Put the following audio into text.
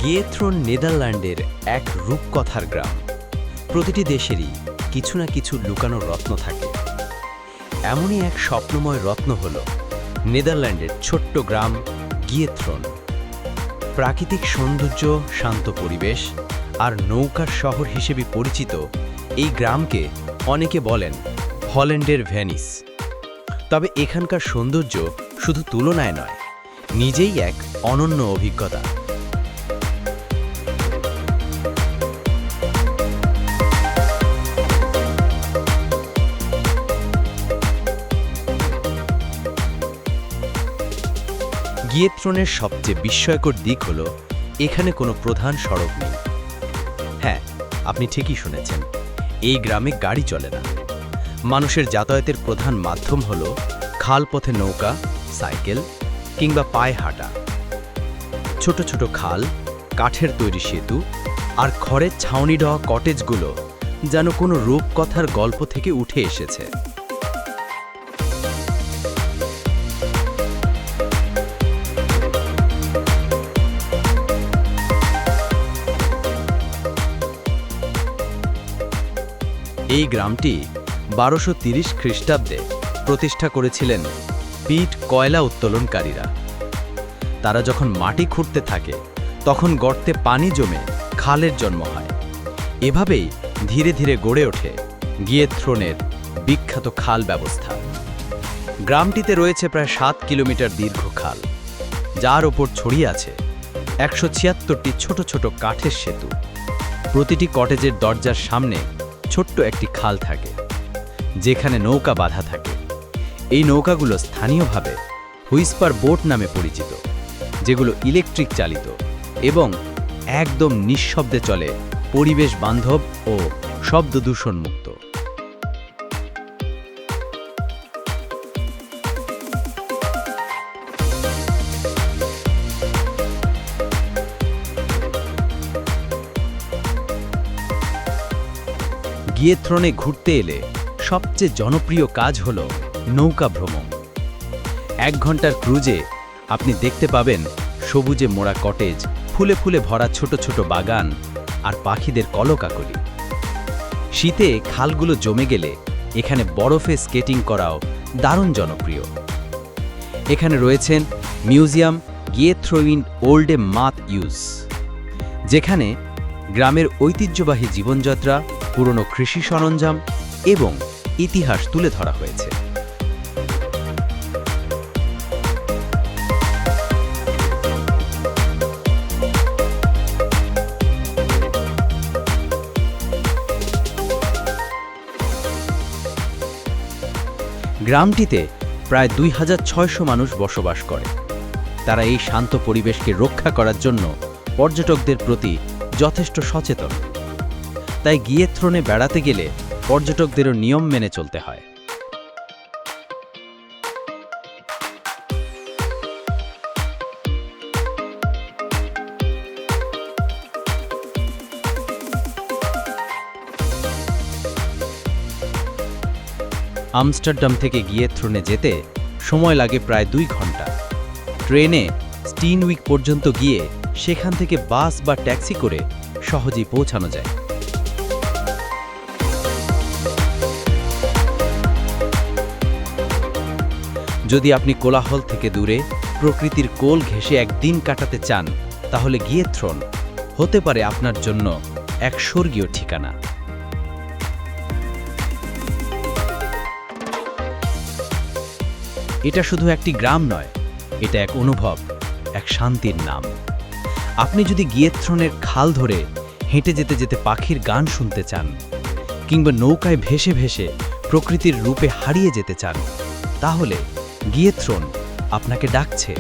গিয়েথ্রোন নেদারল্যান্ডের এক রূপকথার গ্রাম। প্রতিটি দেশেরই কিছু না কিছু লুকানো রত্ন থাকে। এমনই এক স্বপ্নময় রত্ন হল নেদারল্যান্ডের ছোট্ট গ্রাম গিয়েথ্রোন। প্রাকৃতিক সৌন্দর্য, শান্ত পরিবেশ আর নৌকার শহর হিসেবে পরিচিত এই গ্রামকে অনেকে বলেন হল্যান্ডের ভেনিস। তবে এখানকার সৌন্দর্য শুধু তুলনায় নয়, নিজেই এক অনন্য অভিজ্ঞতা। গিয়েথ্রোনের সবচেয়ে বিস্ময়কর দিক হল এখানে কোনো প্রধান সড়ক নেই। হ্যাঁ, আপনি ঠিকই শুনেছেন, এই গ্রামে গাড়ি চলে না। মানুষের যাতায়াতের প্রধান মাধ্যম হল খালপথে নৌকা, সাইকেল কিংবা পায়ে হাঁটা। ছোট ছোট খাল, কাঠের তৈরি সেতু আর খড়ের ছাউনি দেওয়া কটেজগুলো যেন কোনো রূপকথার গল্প থেকে উঠে এসেছে। এই গ্রামটি 1230 খ্রিস্টাব্দে প্রতিষ্ঠা করেছিলেন পিট কয়লা উত্তোলনকারীরা। তারা যখন মাটি খুঁড়তে থাকে তখন গর্তে পানি জমে খালের জন্ম হয়। এভাবেই ধীরে ধীরে গড়ে ওঠে গিয়েথ্রোনের বিখ্যাত খাল ব্যবস্থা। গ্রামটিতে রয়েছে প্রায় 7 কিলোমিটার দীর্ঘ খাল, যার ওপর ছড়িয়ে আছে 176টি ছোট ছোট কাঠের সেতু। প্রতিটি কটেজের দরজার সামনে ছোট্ট একটি খাল থাকে, যেখানে নৌকা বাঁধা থাকে। এই নৌকাগুলো স্থানীয়ভাবে হুইস্পার বোট নামে পরিচিত, যেগুলো ইলেকট্রিক চালিত এবং একদম নিঃশব্দে চলে, পরিবেশ বান্ধব ও শব্দ দূষণমুক্ত। গিয়েথ্রোনে ঘুরতে এলে সবচেয়ে জনপ্রিয় কাজ হল নৌকা ভ্রমণ। 1 ঘন্টার ক্রুজে আপনি দেখতে পাবেন সবুজে মোড়া কটেজ, ফুলে ফুলে ভরা ছোট ছোট বাগান আর পাখিদের কলকাকলি। শীতে খালগুলো জমে গেলে এখানে বরফে স্কেটিং করাও দারুণ জনপ্রিয়। এখানে রয়েছেন মিউজিয়াম গিয়েথ্রোইন ওল্ডে মাথ ইউজ, যেখানে গ্রামের ঐতিহ্যবাহী জীবনযাত্রা, পুরনো কৃষি সরঞ্জাম এবং ইতিহাস তুলে ধরা হয়েছে। গ্রামটিতে প্রায় 2600 মানুষ বসবাস করে। তারা এই শান্ত পরিবেশকে রক্ষা করার জন্য পর্যটকদের প্রতি যথেষ্ট সচেতন। তাই গিয়েথ্রোনে বেড়াতে গেলে পর্যটকদেরও নিয়ম মেনে চলতে হয়। আমস্টারডাম থেকে গিয়েথ্রোনে যেতে সময় লাগে প্রায় 2 ঘন্টা। ট্রেনে স্টিনউইক পর্যন্ত গিয়ে সেখান থেকে বাস বা ট্যাক্সি করে সহজেই পৌঁছানো যায়। যদি আপনি কোলাহল থেকে দূরে প্রকৃতির কোল ঘেঁষে একদিন কাটাতে চান, তাহলে গিয়েথ্রোন হতে পারে আপনার জন্য এক স্বর্গীয় ঠিকানা। এটা শুধু একটি গ্রাম নয়, এটা এক অনুভব, এক শান্তির নাম। আপনি যদি গিয়েথ্রোনের খাল ধরে হেঁটে যেতে যেতে পাখির গান শুনতে চান, কিংবা নৌকায় ভেসে ভেসে প্রকৃতির রূপে হারিয়ে যেতে চান, তাহলে গিয়েথ্রোন আপনাকে ডাকছে।